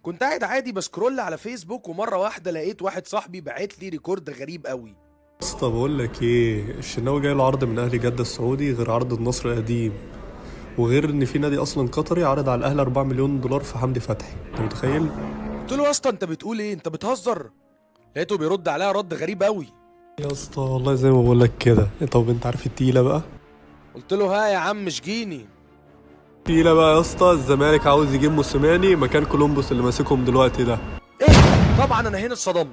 كنت قاعد عادي بسكرول على فيسبوك ومرة واحدة لقيت واحد صاحبي باعت لي ريكورد غريب قوي. اسطى بقول لك ايه، الشناوي جاي له عرض من اهلي جدة السعودي غير عرض النصر القديم، وغير ان في نادي اصلا قطري عرض على الاهلي 4 مليون دولار في حمدي فتحي. انت متخيل؟ قلت له يا اسطى انت بتقول ايه؟ انت بتهزر؟ لقيته بيرد عليا رد غريب قوي. يا اسطى والله زي ما بقول لك كده. طب انت عارف التقيله بقى؟ قلت له ها يا عم اشجيني. التقيله بقى يا اسطى، الزمالك عاوز يجيب موسيماني مكان كولومبوس اللي ماسكهم دلوقتي ده. ايه؟ طبعا انا هنا اتصدمت.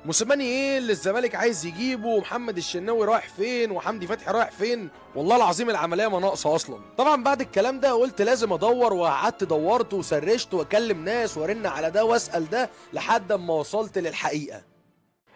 موسيماني ايه اللي الزمالك عايز يجيبه؟ ومحمد الشناوي رايح فين؟ وحمدي فتحي رايح فين؟ والله العظيم العمليه ما ناقصه اصلا. طبعا بعد الكلام ده قلت لازم ادور، وقعدت دورت وسرشت واكلم ناس وارن على ده واسال ده لحد اما وصلت للحقيقه.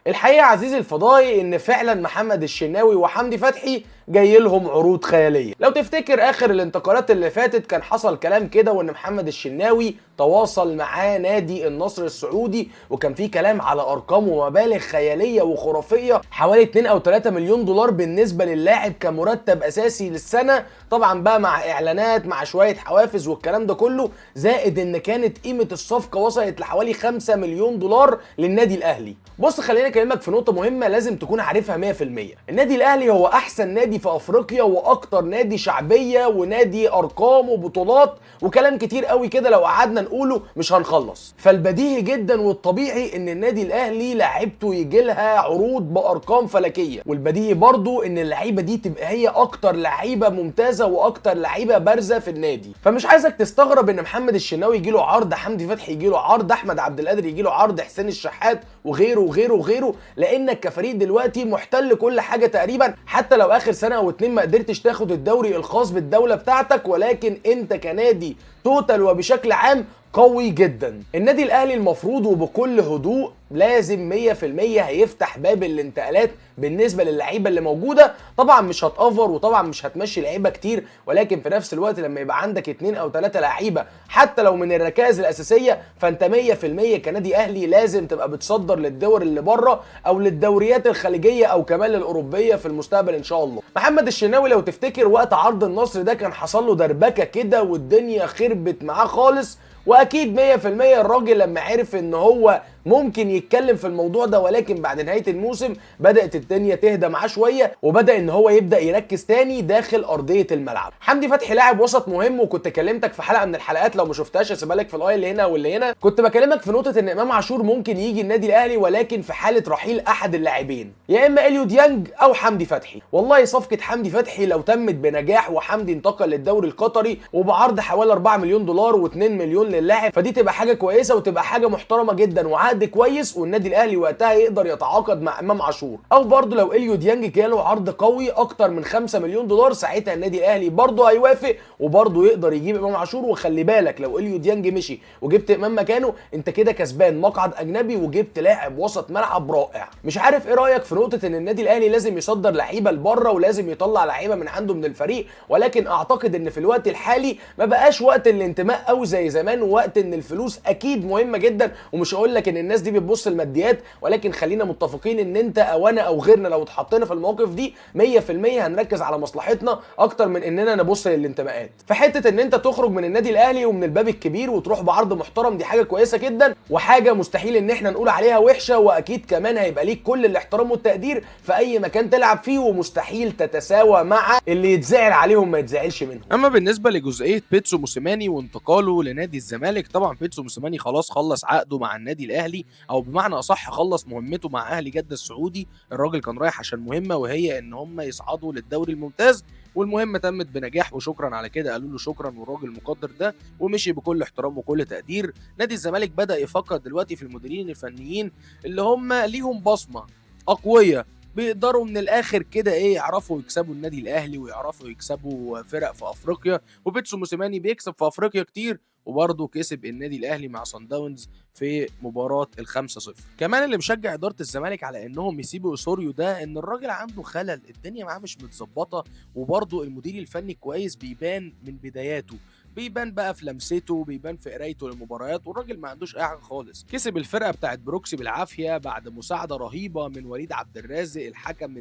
الحقيقة عزيزي الفضائي ان فعلا محمد الشناوي وحمدي فتحي جاي لهم عروض خيالية. لو تفتكر اخر الانتقالات اللي فاتت كان حصل كلام كده وان محمد الشناوي تواصل معاه نادي النصر السعودي، وكان في كلام على ارقام ومبالغ خيالية وخرافية، حوالي 2 او 3 مليون دولار بالنسبة للاعب كمرتب اساسي للسنة. طبعا بقى مع اعلانات مع شوية حوافز والكلام ده كله، زائد ان كانت قيمة الصفقة وصلت لحوالي 5 مليون دولار للنادي الاهلي. بص خليني اكلمك في نقطة مهمة لازم تكون عارفها 100%. النادي الاهلي هو احسن نادي في افريقيا واكتر نادي شعبية ونادي ارقام وبطولات وكلام كتير قوي كده لو قعدنا نقوله مش هنخلص. فالبديهي جدا والطبيعي ان النادي الاهلي لعيبته يجي لها عروض بارقام فلكية، والبديهي برضو ان اللعيبة دي تبقى هي اكتر لعيبة ممتازة واكتر لعيبة بارزة في النادي. فمش عايزك تستغرب ان محمد الشناوي يجي له عرض، حمدي فتحي يجي له عرض، احمد عبد القادر يجي له عرض، حسين الشحات وغيره وغيره وغيره، لانك كفريق دلوقتي محتل كل حاجه تقريبا. حتى لو اخر سنه او اتنين ما قدرتش تاخد الدوري الخاص بالدوله بتاعتك، ولكن انت كنادي توتال وبشكل عام قوي جدا. النادي الاهلي المفروض وبكل هدوء لازم 100% هيفتح باب الانتقالات بالنسبه للعيبه اللي موجوده. طبعا مش هتأفر وطبعا مش هتمشي لعيبه كتير، ولكن في نفس الوقت لما يبقى عندك 2 او 3 لعيبه حتى لو من الركائز الاساسيه، فانت 100% كنادي اهلي لازم تبقى بتصدر للدول اللي بره او للدوريات الخليجيه او كمان للاوروبيه في المستقبل ان شاء الله. محمد الشناوي لو تفتكر وقت عرض النصر ده كان حصل له دربكه كده والدنيا خربت معاه خالص، واكيد 100% الراجل لما عرف ان هو ممكن يتكلم في الموضوع ده، ولكن بعد نهايه الموسم بدات الدنيا تهدى معاه شويه وبدا ان هو يبدا يركز تاني داخل ارضيه الملعب. حمدي فتحي لاعب وسط مهم، وكنت كلمتك في حلقه من الحلقات لو ما شفتهاش هسيبها لك في الاي اللي هنا واللي هنا، كنت بكلمك في نقطه ان امام عاشور ممكن يجي النادي الاهلي ولكن في حاله رحيل احد اللاعبين، يا اما اليو ديانج او حمدي فتحي. والله صفقه حمدي فتحي لو تمت بنجاح وحمدي انتقل للدوري القطري وبعرض حوالي 4 مليون دولار و2 مليون للاعب، فدي تبقى حاجه كويسه وتبقى حاجه محترمه جدا وعقد كويس، والنادي الاهلي وقتها يقدر يتعاقد مع امام عاشور. او برضه لو اليو ديانج جاله عرض قوي اكتر من 5 مليون دولار، ساعتها النادي الاهلي برضه هيوافق وبرضه يقدر يجيب امام عاشور. وخلي بالك لو اليو ديانج مشي وجبت امام مكانه، انت كده كسبان مقعد اجنبي وجبت لاعب وسط ملعب رائع. مش عارف ايه رايك في نقطه ان النادي الاهلي لازم يصدر لعيبه لبره ولازم يطلع لعيبه من عنده من الفريق، ولكن اعتقد ان في الوقت الحالي ما بقاش وقت الانتماء قوي زي زمان، ووقت ان الفلوس اكيد مهمه جدا. ومش هقول لك ان الناس دي بتبص الماديات، ولكن خلينا متفقين ان انت او انا او غيرنا لو اتحطينا في المواقف دي 100% هنركز على مصلحتنا اكتر من اننا نبص للانتماءات. فحته ان انت تخرج من النادي الاهلي ومن الباب الكبير وتروح بعرض محترم دي حاجه كويسه جدا، وحاجه مستحيل ان احنا نقول عليها وحشه، واكيد كمان هيبقى ليك كل الاحترام والتقدير في اي مكان تلعب فيه، ومستحيل تتساوى مع اللي يتزعل عليهم ما يتزعلش منهم. اما بالنسبه لجزئيه بيتسو موسيماني وانتقاله لنادي الزمالك، طبعا بيتسو موسيماني خلاص خلص عقده مع النادي الاهلي، او بمعنى اصح خلص مهمته مع اهلي جده السعودي. الراجل كان رايح عشان مهمه وهي ان هم يصعدوا للدوري الممتاز، والمهمه تمت بنجاح وشكرا على كده، قالوا له شكرا والراجل مقدر ده ومشي بكل احترام وكل تقدير. نادي الزمالك بدا يفكر دلوقتي في المديرين الفنيين اللي هم ليهم بصمه اقويه، بيقدروا من الاخر كده ايه يعرفوا يكسبوا النادي الاهلي ويعرفوا يكسبوا فرق في افريقيا. وبيتسو موسيماني بيكسب في افريقيا كتير، وبرضه كسب النادي الاهلي مع صن داونز في مباراه ال5-0. كمان اللي مشجع اداره الزمالك على انهم يسيبوا اسوريو ده ان الراجل عنده خلل، الدنيا معاه مش متظبطه، وبرضه المدير الفني كويس بيبان من بداياته. بيبان بقى في لمسته، بيبان في قرايته للمباريات، والراجل ما عندوش اي حاجه خالص. كسب الفرقه بتاعت بروكسي بالعافيه بعد مساعده رهيبه من وليد عبد الرازق الحكم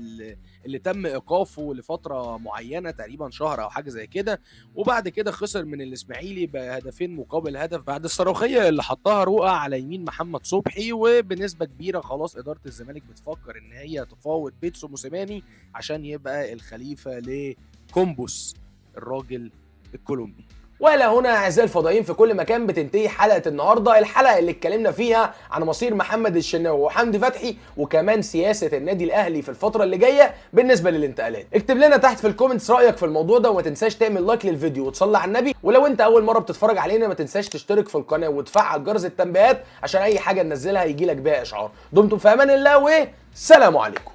اللي تم ايقافه لفتره معينه تقريبا شهر او حاجه زي كده. وبعد كده خسر من الاسماعيلي بهدفين مقابل هدف بعد الصاروخيه اللي حطها رؤى على يمين محمد صبحي. وبنسبه كبيره خلاص اداره الزمالك بتفكر ان هي تفاوض بيتسو موسيماني عشان يبقى الخليفه لكومبوس الراجل الكولومبي. وإلى هنا أعزائي الفضائيين في كل مكان بتنتهي حلقة النهاردة، الحلقة اللي اتكلمنا فيها عن مصير محمد الشناوي وحمدي فتحي وكمان سياسة النادي الأهلي في الفترة اللي جاية بالنسبة للانتقالات. اكتب لنا تحت في الكومنتس رأيك في الموضوع ده، وما تنساش تعمل لايك للفيديو وتصلي على النبي. ولو انت أول مرة بتتفرج علينا ما تنساش تشترك في القناة وتفعل جرس التنبيهات عشان أي حاجة ننزلها يجيلك بيها إشعار. دمتم في أمان الله وسلام عليكم.